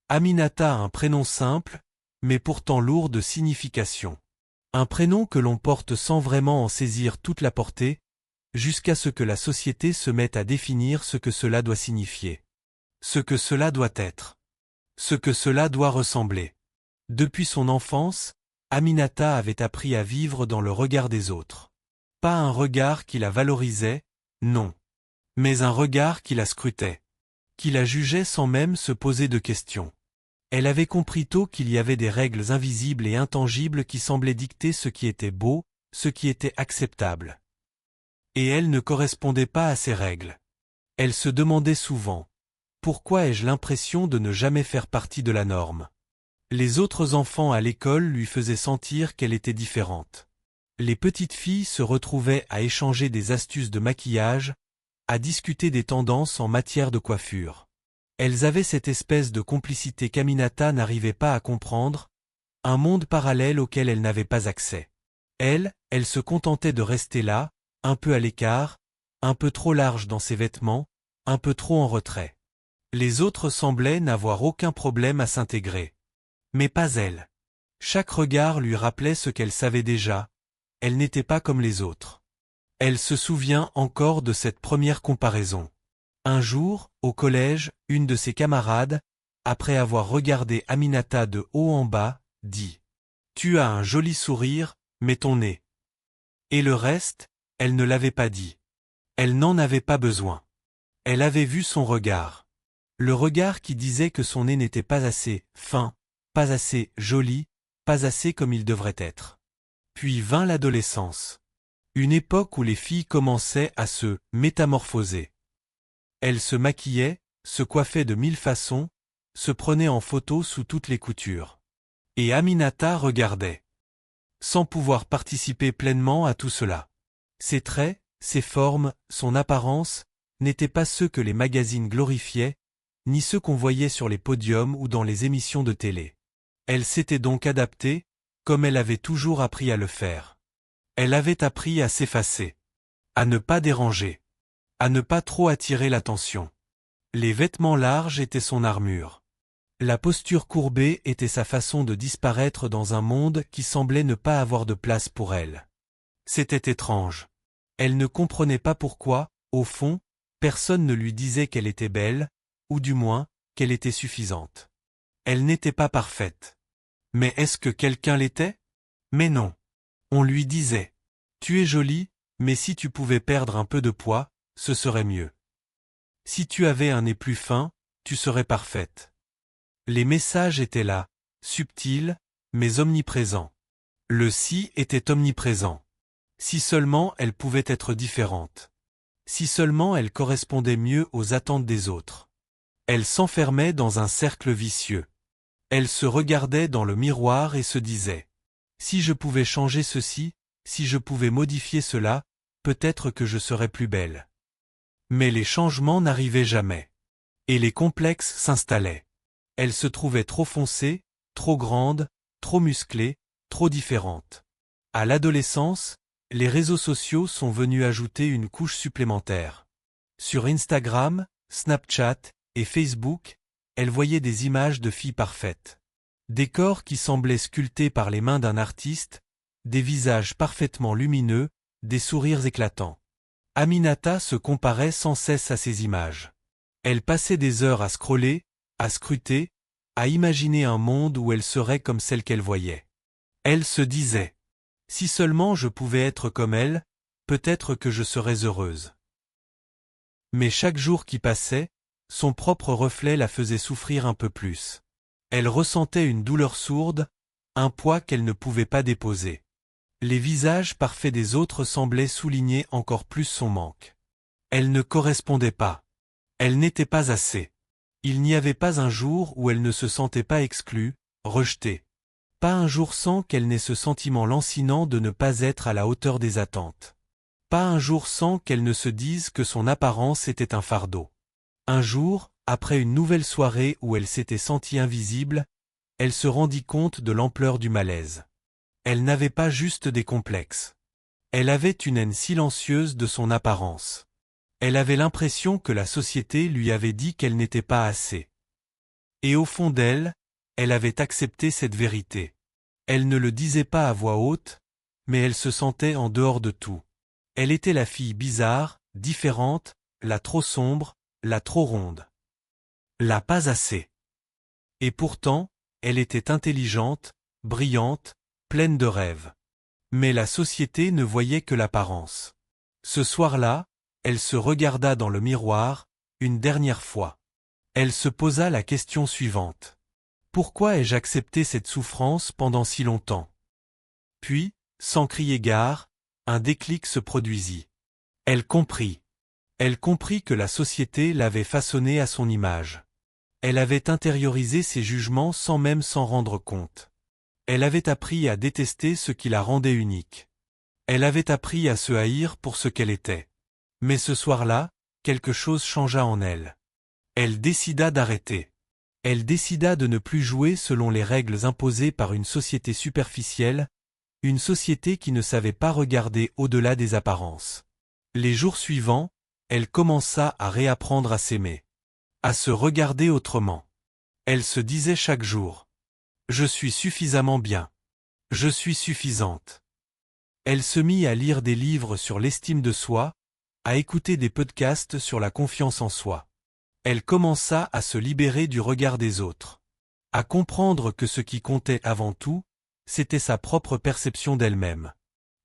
Aminata a un prénom simple, mais pourtant lourd de signification. Un prénom que l'on porte sans vraiment en saisir toute la portée, jusqu'à ce que la société se mette à définir ce que cela doit signifier. Ce que cela doit être. Ce que cela doit ressembler. Depuis son enfance, Aminata avait appris à vivre dans le regard des autres. Pas un regard qui la valorisait, non. Mais un regard qui la scrutait. Qui la jugeait sans même se poser de questions. Elle avait compris tôt qu'il y avait des règles invisibles et intangibles qui semblaient dicter ce qui était beau, ce qui était acceptable. Et elle ne correspondait pas à ces règles. Elle se demandait souvent « Pourquoi ai-je l'impression de ne jamais faire partie de la norme ?» Les autres enfants à l'école lui faisaient sentir qu'elle était différente. Les petites filles se retrouvaient à échanger des astuces de maquillage, à discuter des tendances en matière de coiffure. Elles avaient cette espèce de complicité qu'Aminata n'arrivait pas à comprendre, un monde parallèle auquel elle n'avait pas accès. Elle se contentait de rester là, un peu à l'écart, un peu trop large dans ses vêtements, un peu trop en retrait. Les autres semblaient n'avoir aucun problème à s'intégrer. Mais pas elle. Chaque regard lui rappelait ce qu'elle savait déjà, elle n'était pas comme les autres. Elle se souvient encore de cette première comparaison. Un jour, au collège, une de ses camarades, après avoir regardé Aminata de haut en bas, dit « Tu as un joli sourire, mais ton nez. » Et le reste, elle ne l'avait pas dit. Elle n'en avait pas besoin. Elle avait vu son regard. Le regard qui disait que son nez n'était pas assez fin, pas assez joli, pas assez comme il devrait être. Puis vint l'adolescence. Une époque où les filles commençaient à se métamorphoser. Elles se maquillaient, se coiffaient de 1000 façons, se prenaient en photo sous toutes les coutures. Et Aminata regardait. Sans pouvoir participer pleinement à tout cela. Ses traits, ses formes, son apparence, n'étaient pas ceux que les magazines glorifiaient, ni ceux qu'on voyait sur les podiums ou dans les émissions de télé. Elle s'était donc adaptée, comme elle avait toujours appris à le faire. Elle avait appris à s'effacer. À ne pas déranger. À ne pas trop attirer l'attention. Les vêtements larges étaient son armure. La posture courbée était sa façon de disparaître dans un monde qui semblait ne pas avoir de place pour elle. C'était étrange. Elle ne comprenait pas pourquoi, au fond, personne ne lui disait qu'elle était belle, ou du moins, qu'elle était suffisante. Elle n'était pas parfaite. Mais est-ce que quelqu'un l'était? Mais non. On lui disait « Tu es jolie, mais si tu pouvais perdre un peu de poids, ce serait mieux. Si tu avais un nez plus fin, tu serais parfaite. » Les messages étaient là, subtils, mais omniprésents. Le si était omniprésent. Si seulement elle pouvait être différente. Si seulement elle correspondait mieux aux attentes des autres. Elle s'enfermait dans un cercle vicieux. Elle se regardait dans le miroir et se disait « Si je pouvais changer ceci, si je pouvais modifier cela, peut-être que je serais plus belle. » Mais les changements n'arrivaient jamais. Et les complexes s'installaient. Elle se trouvait trop foncée, trop grande, trop musclée, trop différente. À l'adolescence, les réseaux sociaux sont venus ajouter une couche supplémentaire. Sur Instagram, Snapchat et Facebook, elle voyait des images de filles parfaites. Des corps qui semblaient sculptés par les mains d'un artiste, des visages parfaitement lumineux, des sourires éclatants. Aminata se comparait sans cesse à ces images. Elle passait des heures à scroller, à scruter, à imaginer un monde où elle serait comme celle qu'elle voyait. Elle se disait « Si seulement je pouvais être comme elle, peut-être que je serais heureuse. » Mais chaque jour qui passait, son propre reflet la faisait souffrir un peu plus. Elle ressentait une douleur sourde, un poids qu'elle ne pouvait pas déposer. Les visages parfaits des autres semblaient souligner encore plus son manque. Elle ne correspondait pas. Elle n'était pas assez. Il n'y avait pas un jour où elle ne se sentait pas exclue, rejetée. Pas un jour sans qu'elle n'ait ce sentiment lancinant de ne pas être à la hauteur des attentes. Pas un jour sans qu'elle ne se dise que son apparence était un fardeau. Un jour, après une nouvelle soirée où elle s'était sentie invisible, elle se rendit compte de l'ampleur du malaise. Elle n'avait pas juste des complexes. Elle avait une haine silencieuse de son apparence. Elle avait l'impression que la société lui avait dit qu'elle n'était pas assez. Et au fond d'elle, elle avait accepté cette vérité. Elle ne le disait pas à voix haute, mais elle se sentait en dehors de tout. Elle était la fille bizarre, différente, la trop sombre, la trop ronde. La pas assez. Et pourtant, elle était intelligente, brillante, pleine de rêves. Mais la société ne voyait que l'apparence. Ce soir-là, elle se regarda dans le miroir, une dernière fois. Elle se posa la question suivante. Pourquoi ai-je accepté cette souffrance pendant si longtemps? Puis, sans crier gare, un déclic se produisit. Elle comprit. Elle comprit que la société l'avait façonnée à son image. Elle avait intériorisé ses jugements sans même s'en rendre compte. Elle avait appris à détester ce qui la rendait unique. Elle avait appris à se haïr pour ce qu'elle était. Mais ce soir-là, quelque chose changea en elle. Elle décida d'arrêter. Elle décida de ne plus jouer selon les règles imposées par une société superficielle, une société qui ne savait pas regarder au-delà des apparences. Les jours suivants, elle commença à réapprendre à s'aimer, à se regarder autrement. Elle se disait chaque jour: je suis suffisamment bien. Je suis suffisante. Elle se mit à lire des livres sur l'estime de soi, à écouter des podcasts sur la confiance en soi. Elle commença à se libérer du regard des autres, à comprendre que ce qui comptait avant tout, c'était sa propre perception d'elle-même.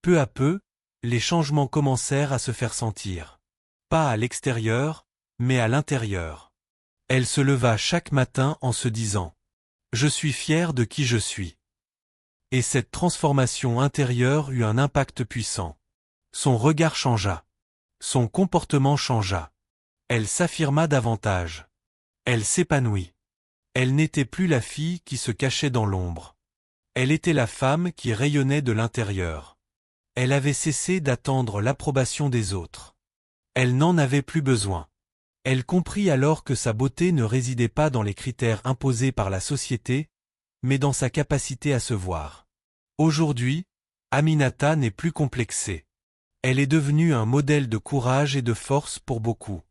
Peu à peu, les changements commencèrent à se faire sentir. Pas à l'extérieur, mais à l'intérieur. Elle se leva chaque matin en se disant: je suis fière de qui je suis. Et cette transformation intérieure eut un impact puissant. Son regard changea. Son comportement changea. Elle s'affirma davantage. Elle s'épanouit. Elle n'était plus la fille qui se cachait dans l'ombre. Elle était la femme qui rayonnait de l'intérieur. Elle avait cessé d'attendre l'approbation des autres. Elle n'en avait plus besoin. Elle comprit alors que sa beauté ne résidait pas dans les critères imposés par la société, mais dans sa capacité à se voir. Aujourd'hui, Aminata n'est plus complexée. Elle est devenue un modèle de courage et de force pour beaucoup.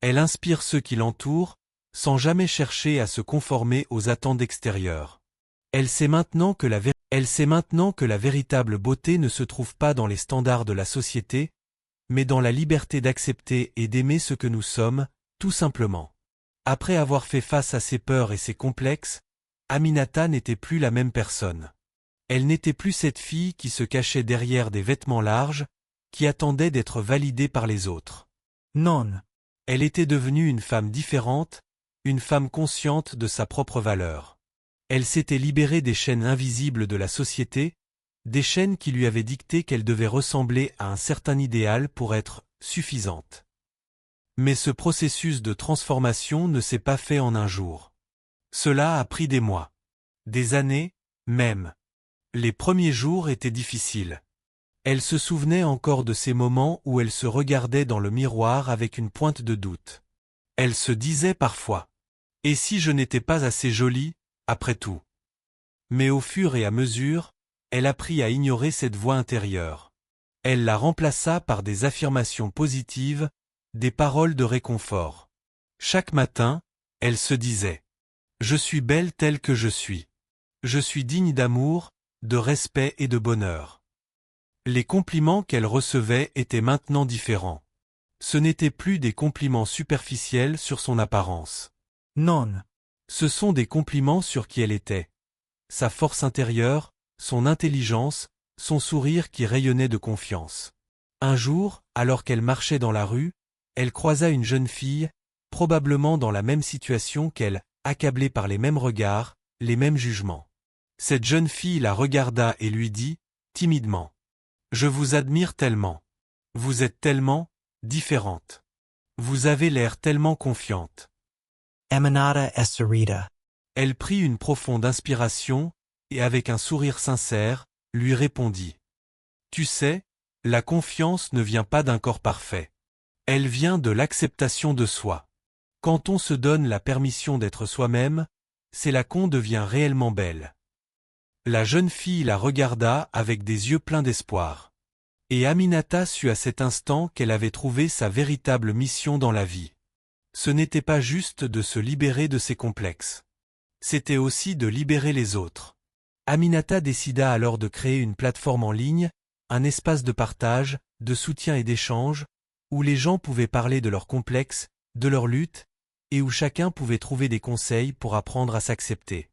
Elle inspire ceux qui l'entourent, sans jamais chercher à se conformer aux attentes extérieures. Elle sait maintenant que la véritable beauté ne se trouve pas dans les standards de la société, mais dans la liberté d'accepter et d'aimer ce que nous sommes, tout simplement. Après avoir fait face à ses peurs et ses complexes, Aminata n'était plus la même personne. Elle n'était plus cette fille qui se cachait derrière des vêtements larges, qui attendait d'être validée par les autres. Non. Elle était devenue une femme différente, une femme consciente de sa propre valeur. Elle s'était libérée des chaînes invisibles de la société, des chaînes qui lui avaient dicté qu'elle devait ressembler à un certain idéal pour être suffisante. Mais ce processus de transformation ne s'est pas fait en un jour. Cela a pris des mois. Des années, même. Les premiers jours étaient difficiles. Elle se souvenait encore de ces moments où elle se regardait dans le miroir avec une pointe de doute. Elle se disait parfois: et si je n'étais pas assez jolie, après tout? Mais au fur et à mesure, elle apprit à ignorer cette voix intérieure. Elle la remplaça par des affirmations positives, des paroles de réconfort. Chaque matin, elle se disait: je suis belle telle que je suis. Je suis digne d'amour, de respect et de bonheur. Les compliments qu'elle recevait étaient maintenant différents. Ce n'étaient plus des compliments superficiels sur son apparence. Non. Ce sont des compliments sur qui elle était. Sa force intérieure, son intelligence, son sourire qui rayonnait de confiance. Un jour, alors qu'elle marchait dans la rue, elle croisa une jeune fille, probablement dans la même situation qu'elle, accablée par les mêmes regards, les mêmes jugements. Cette jeune fille la regarda et lui dit, timidement: je vous admire tellement. Vous êtes tellement différente. Vous avez l'air tellement confiante. Aminata Esarita. Elle prit une profonde inspiration, et avec un sourire sincère, lui répondit: tu sais, la confiance ne vient pas d'un corps parfait. Elle vient de l'acceptation de soi. Quand on se donne la permission d'être soi-même, c'est là qu'on devient réellement belle. La jeune fille la regarda avec des yeux pleins d'espoir. Et Aminata sut à cet instant qu'elle avait trouvé sa véritable mission dans la vie. Ce n'était pas juste de se libérer de ses complexes. c'était aussi de libérer les autres. Aminata décida alors de créer une plateforme en ligne, un espace de partage, de soutien et d'échange, où les gens pouvaient parler de leurs complexes, de leurs luttes, et où chacun pouvait trouver des conseils pour apprendre à s'accepter.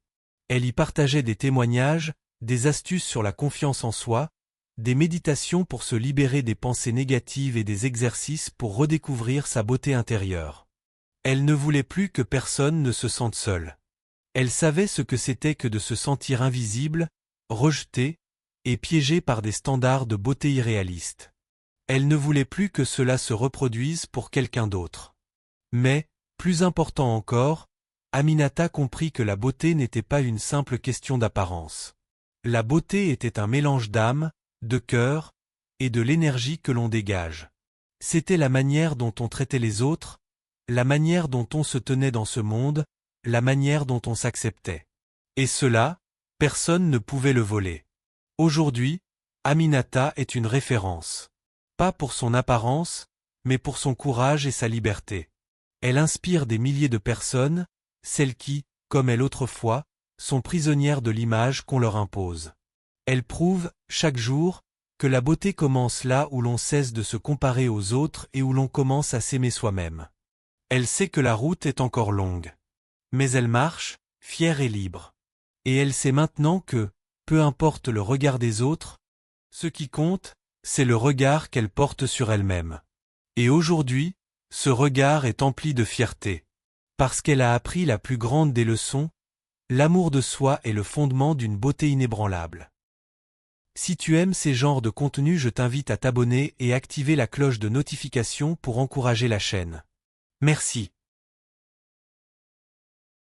Elle y partageait des témoignages, des astuces sur la confiance en soi, des méditations pour se libérer des pensées négatives et des exercices pour redécouvrir sa beauté intérieure. Elle ne voulait plus que personne ne se sente seul. Elle savait ce que c'était que de se sentir invisible, rejeté, et piégé par des standards de beauté irréalistes. Elle ne voulait plus que cela se reproduise pour quelqu'un d'autre. Mais, plus important encore, Aminata comprit que la beauté n'était pas une simple question d'apparence. La beauté était un mélange d'âme, de cœur, et de l'énergie que l'on dégage. C'était la manière dont on traitait les autres, la manière dont on se tenait dans ce monde, la manière dont on s'acceptait. Et cela, personne ne pouvait le voler. Aujourd'hui, Aminata est une référence. Pas pour son apparence, mais pour son courage et sa liberté. Elle inspire des milliers de personnes, celles qui, comme elle autrefois, sont prisonnières de l'image qu'on leur impose. Elle prouve, chaque jour, que la beauté commence là où l'on cesse de se comparer aux autres et où l'on commence à s'aimer soi-même. Elle sait que la route est encore longue. Mais elle marche, fière et libre. Et elle sait maintenant que, peu importe le regard des autres, ce qui compte, c'est le regard qu'elle porte sur elle-même. Et aujourd'hui, ce regard est empli de fierté. Parce qu'elle a appris la plus grande des leçons, l'amour de soi est le fondement d'une beauté inébranlable. Si tu aimes ces genres de contenus, je t'invite à t'abonner et activer la cloche de notification pour encourager la chaîne. Merci.